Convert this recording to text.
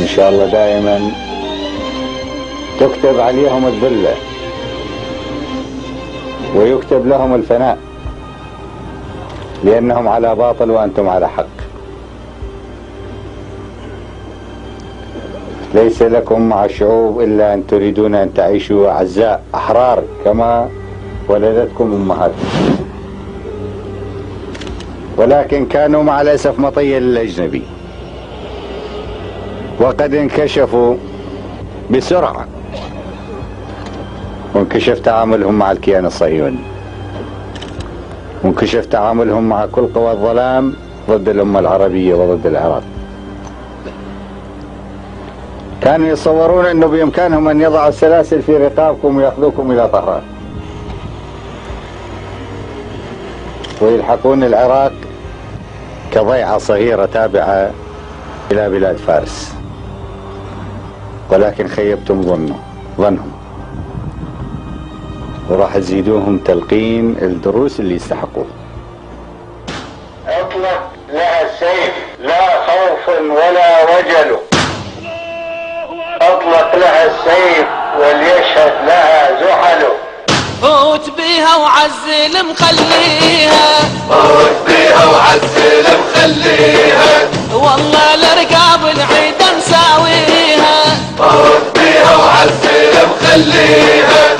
إن شاء الله دائما تكتب عليهم الذلة ويكتب لهم الفناء، لأنهم على باطل وأنتم على حق. ليس لكم مع الشعوب إلا أن تريدون أن تعيشوا أعزاء أحرار كما ولدتكم أمهاتكم، ولكن كانوا مع الأسف مطية للأجنبي، وقد انكشفوا بسرعة وانكشف تعاملهم مع الكيان الصهيوني، وانكشف تعاملهم مع كل قوى الظلام ضد الأمة العربية وضد العراق. كانوا يتصورون أنه بإمكانهم أن يضعوا السلاسل في رقابكم ويأخذوكم إلى طهران ويلحقون العراق كضيعة صغيرة تابعة إلى بلاد فارس، ولكن خيبتم ظنهم وراح تزيدوهم تلقين الدروس اللي يستحقوه. اطلق لها السيف لا خوف ولا وجل، اطلق لها السيف وليشهد لها زحل. فوت بيها وعزل مخليها، فوت بيها وعزل مخليها، والله الرقاب العيد مساويها. فوت بيها وعزل مخليها.